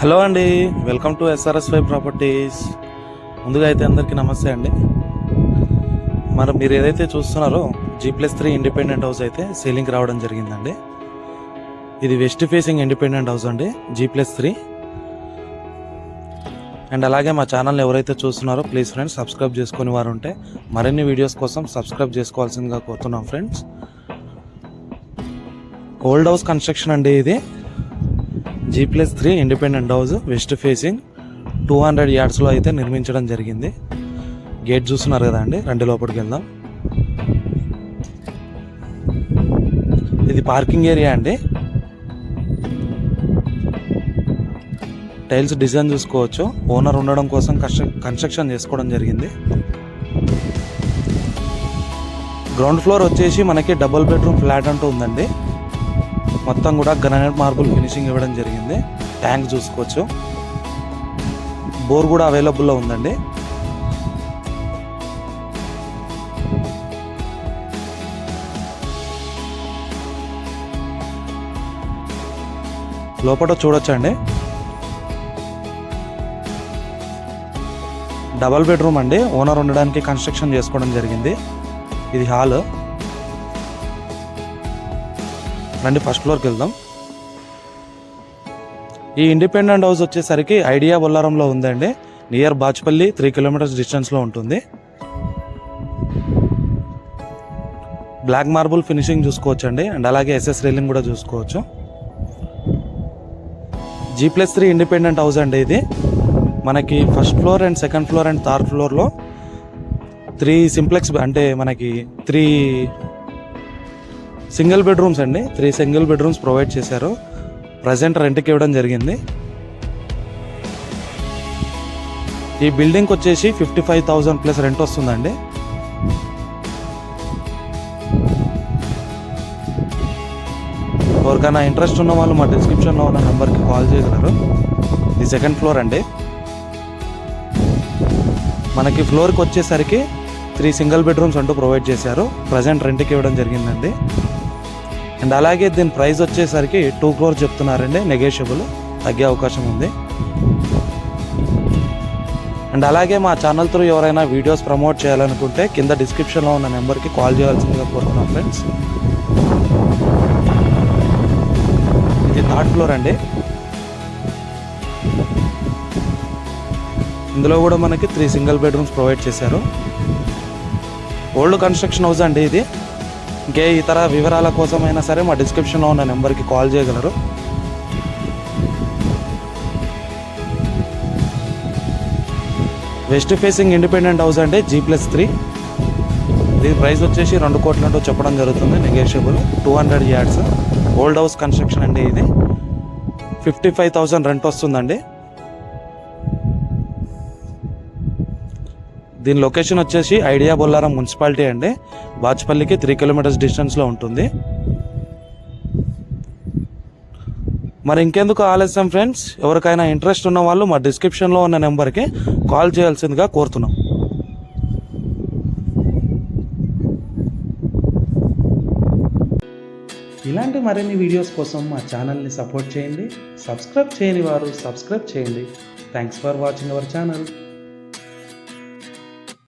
Hello అండి, welcome to SRS5 properties. ముందుగా అయితే అందరికీ నమస్తే అండి. మీరు ఏదైతే చూస్తున్నారో G+3 ఇండిపెండెంట్ హౌస్ అయితే సేలింగ్కి రావడం జరిగిందండి. ఇది వెస్ట్ ఫేసింగ్ ఇండిపెండెంట్ హౌస్ అండి, G+3. అండ్ అలాగే మా ఛానల్ని ఎవరైతే చూస్తున్నారో ప్లీజ్ ఫ్రెండ్స్ సబ్స్క్రైబ్ చేసుకుని వారు ఉంటే మరిన్ని వీడియోస్ కోసం సబ్స్క్రైబ్ చేసుకోవాల్సిందిగా కోరుతున్నాం ఫ్రెండ్స్. ఓల్డ్ హౌస్ కన్స్ట్రక్షన్ అండి ఇది. G+3 independent house west facing 200 yardsలో అయితే నిర్మించడం జరిగింది. గేట్ చూస్తున్నారు కదా అండి, రండి లోపలికి వెళ్దాం. ఇది పార్కింగ్ ఏరియా అండి. టైల్స్ డిజైన్ చూసుకోవచ్చు. ఓనర్ ఉండడం కోసం కన్స్ట్రక్షన్ చేసుకోవడం జరిగింది. గ్రౌండ్ ఫ్లోర్ వచ్చేసి మనకి డబుల్ బెడ్రూమ్ ఫ్లాట్ అంటూ ఉందండి. మొత్తం కూడా గ్రానైట్ మార్బుల్ ఫినిషింగ్ ఇవ్వడం జరిగింది. ట్యాంక్ చూసుకోవచ్చు. బోర్ కూడా అవైలబుల్లో ఉందండి. లోపల చూడొచ్చండి. డబల్ బెడ్రూమ్ అండి. ఓనర్ ఉండడానికి కన్స్ట్రక్షన్ చేసుకోవడం జరిగింది. ఇది హాల్. రండి ఫస్ట్ ఫ్లోర్కి వెళ్దాం. ఈ ఇండిపెండెంట్ హౌస్ వచ్చేసరికి ఐడియా బొల్లారంలో ఉందండి. నియర్ బాచ్పల్లి 3 kilometers డిస్టెన్స్లో ఉంటుంది. బ్లాక్ మార్బుల్ ఫినిషింగ్ చూసుకోవచ్చు అండి. అండ్ అలాగే SS రైలింగ్ కూడా చూసుకోవచ్చు. G+3 ఇండిపెండెంట్ హౌస్ అండి ఇది. మనకి first floor and second floor and third ఫ్లోర్లో 3 సింప్లెక్స్ అంటే మనకి 3 సింగిల్ బెడ్రూమ్స్ అండి. 3 సింగిల్ బెడ్రూమ్స్ ప్రొవైడ్ చేశారు. ప్రజెంట్ రెంట్కి ఇవ్వడం జరిగింది. ఈ బిల్డింగ్కి వచ్చేసి 55,000 ప్లస్ రెంట్ వస్తుందండి. ఎవరికైనా ఇంట్రెస్ట్ ఉన్న వాళ్ళు మా డిస్క్రిప్షన్లో ఉన్న నెంబర్కి కాల్ చేయగలరు. ఇది సెకండ్ ఫ్లోర్ అండి. మనకి ఫ్లోర్కి వచ్చేసరికి 3 సింగిల్ బెడ్రూమ్స్ అంటూ ప్రొవైడ్ చేశారు. ప్రజెంట్ రెంట్కి ఇవ్వడం జరిగిందండి. అండ్ అలాగే దీని ప్రైస్ వచ్చేసరికి 2 crores చెప్తున్నారండి. నెగోషియబుల్, తగ్గే అవకాశం ఉంది. అండ్ అలాగే మా ఛానల్ త్రూ ఎవరైనా వీడియోస్ ప్రమోట్ చేయాలనుకుంటే కింద డిస్క్రిప్షన్లో ఉన్న నెంబర్కి కాల్ చేయాల్సిందిగా కోరుతున్నాం ఫ్రెండ్స్. ఇది థర్డ్ ఫ్లోర్ అండి. ఇందులో కూడా మనకి 3 సింగిల్ బెడ్రూమ్స్ ప్రొవైడ్ చేశారు. ఓల్డ్ కన్స్ట్రక్షన్ హౌస్ అండి ఇది. ఇంకే ఇతర వివరాల కోసమైనా సరే మా డిస్క్రిప్షన్లో ఉన్న నెంబర్కి కాల్ చేయగలరు. వెస్ట్ ఫేసింగ్ ఇండిపెండెంట్ హౌస్ అంటే G+3. దీని ప్రైస్ వచ్చేసి 2 కోట్ల అంటూ చెప్పడం జరుగుతుంది. Negotiable. 200 yards old house construction అండి ఇది. 55,000 రెంట్ వస్తుందండి. దీని లొకేషన్ వచ్చేసి ఐడియా బొల్లారం మున్సిపాలిటీ అండి. బాచ్పల్లికి 3 kilometers డిస్టెన్స్లో ఉంటుంది. మరి ఇంకెందుకు ఆలస్యం ఫ్రెండ్స్, ఎవరికైనా ఇంట్రెస్ట్ ఉన్న వాళ్ళు మా డిస్క్రిప్షన్లో ఉన్న నెంబర్కి కాల్ చేయాల్సిందిగా కోరుతున్నాం. ఇలాంటి మరిన్ని వీడియోస్ కోసం మా ఛానల్ని సపోర్ట్ చేయండి. సబ్స్క్రైబ్ చేయని వారు సబ్స్క్రైబ్ చేయండి. Thanks for watching our channel.